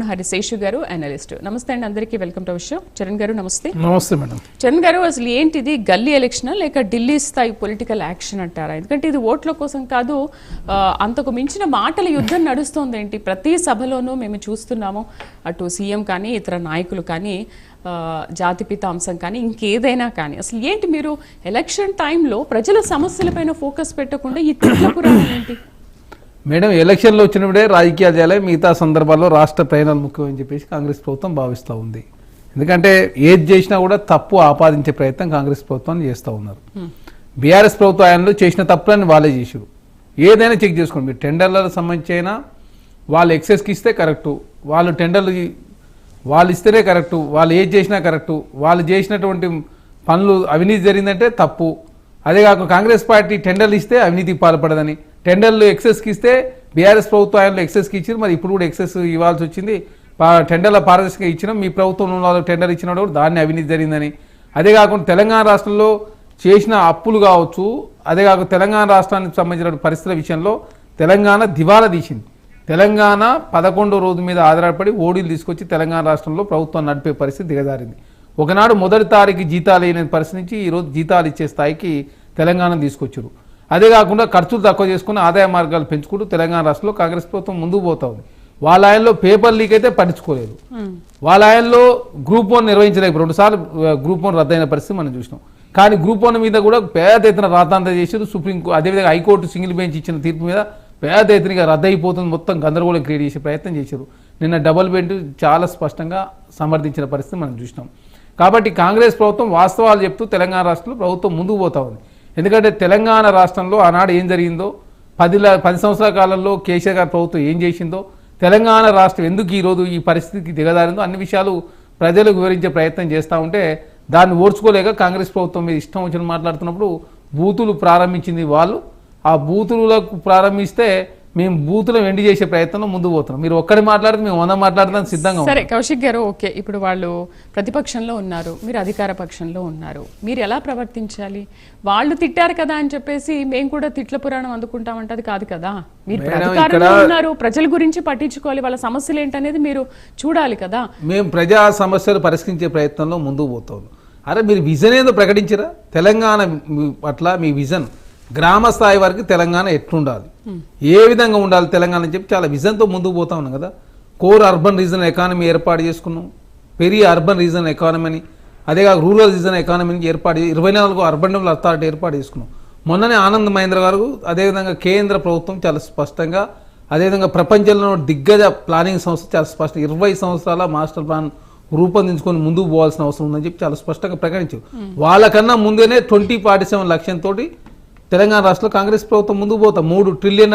హరిశేషు గారు అనలిస్ట్. నమస్తే అండి అందరికీ, వెల్కమ్ టు షో. చరణ్ గారు నమస్తే. నమస్తే మేడం. చరణ్ గారు, అసలు ఏంటిది గల్లీ ఎలక్షన్ లేక ఢిల్లీ స్థాయి పొలిటికల్ యాక్షన్ అంటారా? ఎందుకంటే ఇది ఓట్ల కోసం కాదు, అంతకు మించిన మాటల యుద్ధం నడుస్తోంది. ఏంటి ప్రతి సభలోనూ మేము చూస్తున్నాము, అటు సీఎం కానీ ఇతర నాయకులు కానీ జాతిపిత అంశం కానీ ఇంకేదైనా కానీ, అసలు ఏంటి మీరు ఎలక్షన్ టైంలో ప్రజల సమస్యలపైన ఫోకస్ పెట్టకుండా ఈ తిట్ల పురాణం ఏంటి? మేడం, ఎలక్షన్లో వచ్చినప్పుడే రాజకీయాలు చేయాలి, మిగతా సందర్భాల్లో రాష్ట్ర ప్రయోజనాలు ముఖ్యం అని చెప్పేసి కాంగ్రెస్ ప్రభుత్వం భావిస్తూ ఉంది. ఎందుకంటే ఏది చేసినా కూడా తప్పు ఆపాదించే ప్రయత్నం కాంగ్రెస్ ప్రభుత్వాన్ని చేస్తూ ఉన్నారు. బీఆర్ఎస్ ప్రభుత్వ ఆయనలో చేసిన తప్పులని వాళ్ళే చేసారు. ఏదైనా చెక్ చేసుకోండి. మీరు టెండర్లకు సంబంధించి అయినా వాళ్ళు ఎక్సెస్కి ఇస్తే కరెక్టు, వాళ్ళు టెండర్లు వాళ్ళు ఇస్తేనే కరెక్టు, వాళ్ళు ఏది చేసినా కరెక్టు, వాళ్ళు చేసినటువంటి పనులు అవినీతి జరిగిందంటే తప్పు. అదే కాక కాంగ్రెస్ పార్టీ టెండర్లు ఇస్తే అవినీతికి పాల్పడదని, టెండర్లు ఎక్సెస్కి ఇస్తే బీఆర్ఎస్ ప్రభుత్వం ఆయనలో ఎక్సెస్కి ఇచ్చారు, మరి ఇప్పుడు కూడా ఎక్సెస్ ఇవ్వాల్సి వచ్చింది. టెండర్ల పారదర్శకంగా ఇచ్చినాం, మీ ప్రభుత్వంలో టెండర్ ఇచ్చినా కూడా దాన్ని అవినీతి జరిగిందని. అదే కాకుండా తెలంగాణ రాష్ట్రంలో చేసిన అప్పులు కావచ్చు, అదే కాక తెలంగాణ రాష్ట్రానికి సంబంధించిన పరిస్థితుల విషయంలో తెలంగాణ దివాలా తీసింది. తెలంగాణ 11వ రోజు మీద ఆధారపడి ఓడీలు తీసుకొచ్చి తెలంగాణ రాష్ట్రంలో ప్రభుత్వం నడిపే పరిస్థితి దిగజారింది. ఒకనాడు మొదటి తారీఖు జీతాలు అయిన పరిస్థితి నుంచి ఈరోజు జీతాలు ఇచ్చే స్థాయికి తెలంగాణ తీసుకొచ్చారు. అదే కాకుండా ఖర్చులు తక్కువ చేసుకుని ఆదాయ మార్గాలు పెంచుకుంటూ తెలంగాణ రాష్ట్రంలో కాంగ్రెస్ ప్రభుత్వం ముందుకు పోతా ఉంది. వాళ్ళ ఆయనలో పేపర్ లీక్ అయితే పట్టించుకోలేదు, వాళ్ళ ఆయనలో గ్రూప్ 1 నిర్వహించలేక 2 సార్లు గ్రూప్ 1 రద్దయిన పరిస్థితి మనం చూసినాం. కానీ గ్రూప్ 1 మీద కూడా పెద్ద ఎత్తున రాతాంతం చేశారు. సుప్రీంకోర్టు అదేవిధంగా హైకోర్టు సింగిల్ బెంచ్ ఇచ్చిన తీర్పు మీద పెద్ద ఎత్తునగా రద్దయిపోతుంది, మొత్తం గందరగోళం క్రియేట్ చేసే ప్రయత్నం చేశారు. నిన్న డబుల్ బెంచ్ చాలా స్పష్టంగా సమర్థించిన పరిస్థితి మనం చూసినాం. కాబట్టి కాంగ్రెస్ ప్రభుత్వం వాస్తవాలు చెప్తూ తెలంగాణ రాష్ట్రంలో ప్రభుత్వం ముందుకు పోతా ఉంది. ఎందుకంటే తెలంగాణ రాష్ట్రంలో ఆనాడు ఏం జరిగిందో, 10 సంవత్సరాల కాలంలో కేసీఆర్ గారి ప్రభుత్వం ఏం చేసిందో, తెలంగాణ రాష్ట్రం ఎందుకు ఈరోజు ఈ పరిస్థితికి దిగజారిందో అన్ని విషయాలు ప్రజలకు వివరించే ప్రయత్నం చేస్తూ ఉంటే దాన్ని ఓర్చుకోలేక కాంగ్రెస్ ప్రభుత్వం మీద ఇష్టం వచ్చిన మాట్లాడుతున్నప్పుడు బూతులు ప్రారంభించింది వాళ్ళు. ఆ బూతులకు ప్రారంభిస్తే మేము బూతులను ఎండి చేసే ప్రయత్నంలో ముందుకు పోతున్నాం. మీరు ఒక్కడి మాట్లాడితే మేము 100 మాట్లాడడానికి సిద్ధంగా. సరే కౌశిక్ గారు, ఓకే, ఇప్పుడు వాళ్ళు ప్రతిపక్షంలో ఉన్నారు, మీరు అధికార పక్షంలో ఉన్నారు, మీరు ఎలా ప్రవర్తించాలి? వాళ్ళు తిట్టారు కదా అని చెప్పేసి మేము కూడా తిట్ల పురాణం అందుకుంటామంటే అది కాదు కదా. మీరు అధికారంలో ఉన్నారు, ప్రజల గురించి పట్టించుకోవాలి, వాళ్ళ సమస్యలు ఏంటనేది మీరు చూడాలి కదా. మేము ప్రజా సమస్యలు పరిష్కరించే ప్రయత్నంలో ముందుకు పోతాం. అరే మీరు విజన్ ఏదో ప్రకటించరా? తెలంగాణ పట్ల మీ విజన్, గ్రామ స్థాయి వరకు తెలంగాణ ఎట్లుండాలి, ఏ విధంగా ఉండాలి తెలంగాణ అని చెప్పి చాలా విజన్తో ముందుకు పోతా ఉన్నాం కదా. కోర్ అర్బన్ రీజనల్ ఎకానమీ ఏర్పాటు చేసుకున్నాం, పెరియ అర్బన్ రీజనల్ ఎకానమీని, అదే కాక రూరల్ రీజనల్ ఎకానమీని ఏర్పాటు 24 అర్బన్ డెవలప్మెంట్ అథారిటీ ఏర్పాటు చేసుకున్నాం. మొన్ననే ఆనంద్ మహేంద్ర గారు, అదేవిధంగా కేంద్ర ప్రభుత్వం చాలా స్పష్టంగా, అదేవిధంగా ప్రపంచంలో దిగ్గజ ప్లానింగ్ సంస్థ చాలా స్పష్టంగా 20 సంవత్సరాల మాస్టర్ ప్లాన్ రూపొందించుకొని ముందుకు పోవాల్సిన అవసరం ఉందని చెప్పి చాలా స్పష్టంగా ప్రకటించారు. వాళ్ళకన్నా ముందేనే 2047 లక్ష్యంతో తెలంగాణ రాష్ట్రంలో కాంగ్రెస్ ప్రభుత్వం ముందుకు పోతాం. $3 ట్రిలియన్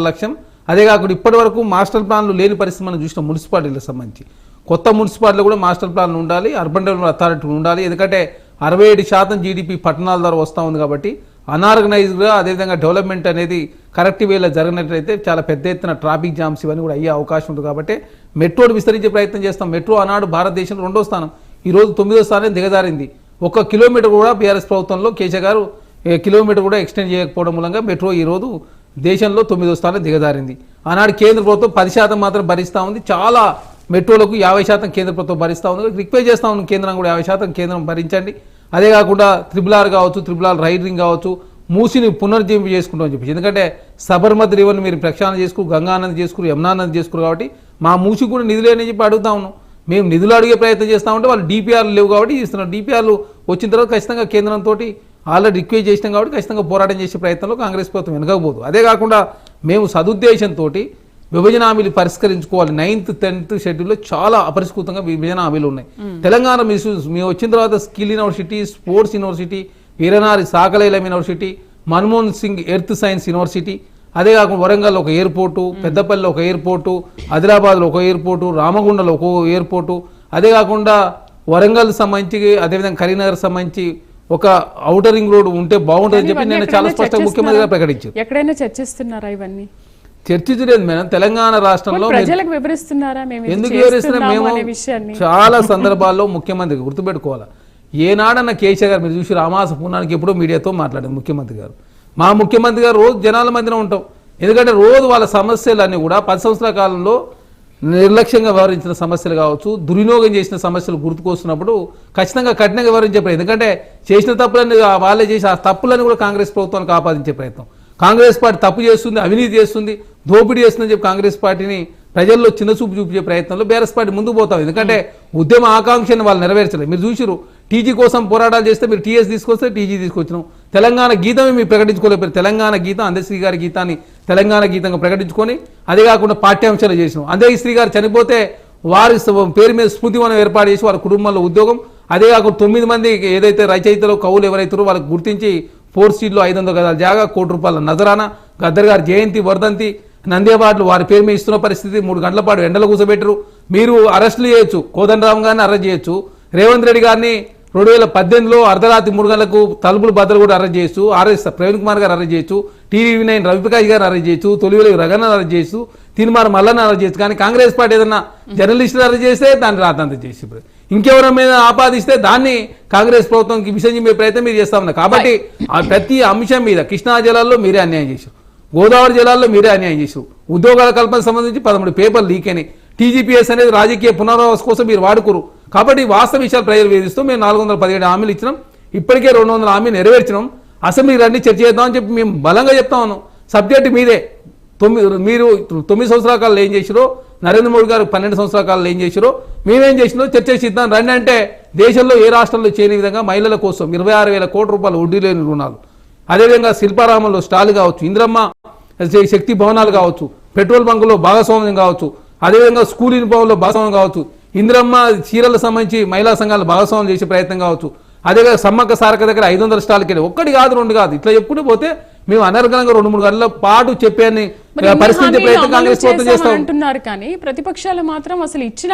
లక్ష్యం. అదే కాకుండా ఇప్పటి వరకు మాస్టర్ ప్లాన్లు లేని పరిస్థితి మనం చూసినాం. మున్సిపాలిటీలకు సంబంధించి కొత్త మున్సిపాలిటీలో కూడా మాస్టర్ ప్లాన్లు ఉండాలి, అర్బన్ డెవలప్మెంట్ అథారిటీ ఉండాలి. ఎందుకంటే 67% జీడిపి పట్టణాల ద్వారా వస్తూ ఉంది. కాబట్టి అనార్గనైజ్డ్గా అదేవిధంగా డెవలప్మెంట్ అనేది కరెక్ట్ వేలో జరిగినట్లయితే చాలా పెద్ద ఎత్తున ట్రాఫిక్ జామ్స్ ఇవన్నీ కూడా అయ్యే అవకాశం ఉంటుంది. కాబట్టి మెట్రోని విస్తరించే ప్రయత్నం చేస్తాం. మెట్రో ఆనాడు భారతదేశంలో 2వ స్థానం, ఈరోజు 9వ స్థానం దిగజారింది. 1 కిలోమీటర్ కూడా బీఆర్ఎస్ ప్రభుత్వంలో కేసీఆర్ గారు కిలోమీటర్ కూడా ఎక్స్టెండ్ చేయకపోవడం మూలంగా మెట్రో ఈరోజు దేశంలో 9వ స్థానం దిగజారింది. ఆనాడు కేంద్ర ప్రభుత్వం 10% మాత్రం భరిస్తూ ఉంది. చాలా మెట్రోలకు 50% కేంద్ర ప్రభుత్వం భరిస్తూ ఉంది. రిక్వెస్ట్ చేస్తూ ఉంది కేంద్రం కూడా 50% కేంద్రం భరించండి. అదే కాకుండా RRR కావచ్చు, RRR రైట్ రింగ్ కావచ్చు, మూసిని పునర్జీవింప చేసుకుంటామని చెప్పి. ఎందుకంటే సబర్మతి రివర్ని మీరు ప్రక్షాళన చేసుకురు, గంగానది చేసుకురు, యమునానది చేసుకురు. కాబట్టి మా మూసి కూడా నిధులు అని చెప్పి అడుగుతా ఉన్నాం. మేము నిధులు అడిగే ప్రయత్నం చేస్తూ ఉంటే వాళ్ళు DPRలు లేవు కాబట్టి ఇస్తున్నారు. DPRలు వచ్చిన తర్వాత ఖచ్చితంగా కేంద్రంతో ఆల్రెడీ రిక్వెస్ట్ చేసినాం కాబట్టి ఖచ్చితంగా పోరాటం చేసే ప్రయత్నంలో కాంగ్రెస్ ప్రభుత్వం వెనకపోదు. అదే కాకుండా మేము సదుద్దేశంతో విభజన హామీలు పరిష్కరించుకోవాలి. 9th 10th షెడ్యూల్లో చాలా అపరిష్కృతంగా విభజన హామీలు ఉన్నాయి. తెలంగాణ మేము వచ్చిన తర్వాత skill university, sports university, Veeranari Chakali Ilamma university, Manmohan Singh earth science university, అదే కాకుండా వరంగల్లో ఒక ఎయిర్పోర్టు, పెద్దపల్లిలో ఒక ఎయిర్పోర్టు, ఆదిలాబాద్లో ఒక ఎయిర్పోర్టు, రామగుండలో ఒక ఎయిర్పోర్టు, అదే కాకుండా వరంగల్ సంబంధించి అదేవిధంగా కరీంనగర్ సంబంధించి ఒక ఔటర్ రింగ్ రోడ్ ఉంటే బాగుంటుందని చెప్పి నేను చాలా స్పష్టంగా ముఖ్యమంత్రిగా ప్రకటించారు. ఎక్కడైనా చర్చిస్తున్నారా? ఇవన్నీ చర్చించలేదు మేడం. తెలంగాణ రాష్ట్రంలో ప్రజలకు వివరిస్తున్నారా? ఎందుకు వివరిస్తున్నా? మేము చాలా సందర్భాల్లో ముఖ్యమంత్రికి గుర్తుపెట్టుకోవాలా. ఏనాడన్న కేసీఆర్ గారు మీరు చూసి రామాస పుణ్యానికి ఎప్పుడో మీడియాతో మాట్లాడారు ముఖ్యమంత్రి గారు. మా ముఖ్యమంత్రి గారు రోజు జనాల మధ్యన ఉంటాం. ఎందుకంటే రోజు వాళ్ళ సమస్యలన్నీ కూడా 10 సంవత్సరాల కాలంలో నిర్లక్ష్యంగా వ్యవహరించిన సమస్యలు కావచ్చు, దుర్వినియోగం చేసిన సమస్యలు గుర్తుకొస్తున్నప్పుడు ఖచ్చితంగా కఠినంగా వ్యవహరించే ప్రయత్నం. ఎందుకంటే చేసిన తప్పులన్నీ వాళ్ళే చేసి ఆ తప్పులను కూడా కాంగ్రెస్ ప్రభుత్వానికి ఆపాదించే ప్రయత్నం. కాంగ్రెస్ పార్టీ తప్పు చేస్తుంది, అవినీతి చేస్తుంది, దోపిడీ చేస్తుందని చెప్పి కాంగ్రెస్ పార్టీని ప్రజల్లో చిన్న చూపు చూపించే ప్రయత్నంలో బీఆర్ఎస్ పార్టీ ముందుకు పోతాం. ఎందుకంటే ఉద్యమ ఆకాంక్షను వాళ్ళు నెరవేర్చలేదు. మీరు చూసిరు, టీజీ కోసం పోరాటాలు చేస్తే మీరు టీఎస్ తీసుకొస్తే టీజీ తీసుకొచ్చినాం. తెలంగాణ గీతమే మీరు ప్రకటించుకోలేకపోయారు. తెలంగాణ గీతం అందశ్రీ గారి గీతాన్ని తెలంగాణ గీతంగా ప్రకటించుకొని అదే కాకుండా పాఠ్యాంశాలు చేసినాం. అందశ్రీ గారు చనిపోతే వారి పేరు మీద స్మృతివనం ఏర్పాటు చేసి వారి కుటుంబంలో ఉద్యోగం, అదే కాకుండా 9 మంది ఏదైతే రచయితలు కవులు ఎవరైతారో వాళ్ళకి గుర్తించి 4 స్ట్రీట్లో 500 గదాల జాగా, ₹1 కోటి నజరానా, గద్దర్ గారి జయంతి, వర్ధంతి, నందేబాట్లు వారి పేరు మీద ఇస్తున్న పరిస్థితి. 3 గంటల పాటు ఎండలో కూర్చోబెట్టరు. మీరు అరెస్టులు చేయొచ్చు, కోదండరామ్ గారిని అరెస్ట్ చేయొచ్చు, రేవంత్ రెడ్డి గారిని 2018లో అర్ధరాత్రి 3 గంటలకు తలుపులు బద్దలు కూడా అరెస్ట్ చేయొచ్చు, ప్రవీణ్ కుమార్ గారు అరెస్ట్ చేయొచ్చు, టీవీ9 రవిప్రకాష్ గారు అరెస్ట్ చేయొచ్చు, తొలివేలు రగన్న అరెస్ట్ చేయొచ్చు, తిరుమార మల్లన్న అరెస్ట్ చేయొచ్చు. కానీ కాంగ్రెస్ పార్టీ ఏదన్నా జర్నలిస్టులు అరెస్ట్ చేస్తే దాన్ని రాతంత చేసి ఇంకెవరి మీద ఆపాదిస్తే దాన్ని కాంగ్రెస్ ప్రభుత్వంకి విసర్జించే ప్రయత్నం మీరు చేస్తా ఉన్నారు. కాబట్టి ఆ ప్రతి అంశం మీద కృష్ణా జలాల్లో మీరే అన్యాయం చేశారు, గోదావరి జలాల్లో మీరే అన్యాయం చేశారు, ఉద్యోగాల కల్పన సంబంధించి 13 పేపర్లు లీక్ అయినాయి, టీజీపీఎస్ అనేది రాజకీయ పునరావాస కోసం మీరు వాడుకోరు. కాబట్టి వాస్తవ విషయాలు ప్రజలు వేధిస్తూ మేము 417 హామీలు ఇచ్చినాం, ఇప్పటికే 200 హామీలు నెరవేర్చినాం, అసెంబ్లీ రండి చర్చ చేద్దామని చెప్పి మేము బలంగా చెప్తా ఉన్నాం. సబ్జెక్ట్ మీదే. మీరు 9 సంవత్సరాల కాలంలో ఏం చేసిరో, నరేంద్ర మోడీ గారు 12 సంవత్సరాల కాలంలో ఏం చేసిరో, మేమేం చేసినో చర్చ చేద్దాం రండి అంటే దేశంలో ఏ రాష్ట్రంలో చేయని విధంగా మహిళల కోసం 26,000 కోట్ల రూపాయలు వడ్డీ లేని రుణాలు, అదేవిధంగా శిల్పారామంలో స్టాల్ కావచ్చు, ఇంద్రమ్మ శక్తి భవనాలు కావచ్చు, పెట్రోల్ బంకులో భాగస్వామ్యం కావచ్చు, అదేవిధంగా స్కూల్ యూనిఫామ్లో భాగస్వామ్యం కావచ్చు, ఇంద్రమ్మ చీరలకు సంబంధించి మహిళా సంఘాలు భాగస్వామ్యం చేసే ప్రయత్నం కావచ్చు, అదేవిధంగా సమ్మక్క సారక దగ్గర 500 స్టాల్కి వెళ్ళి 1 కాదు 2 కాదు ఇట్లా చెప్పుకుంటూ పోతే మేము అనర్గళంగా 2-3 గంటల పాటు చెప్పాన్ని పరిస్థితి ప్రయత్నం కాంగ్రెస్ ప్రభుత్వం చేస్తాం అంటున్నారు. కానీ ప్రతిపక్షాలు మాత్రం అసలు ఇచ్చిన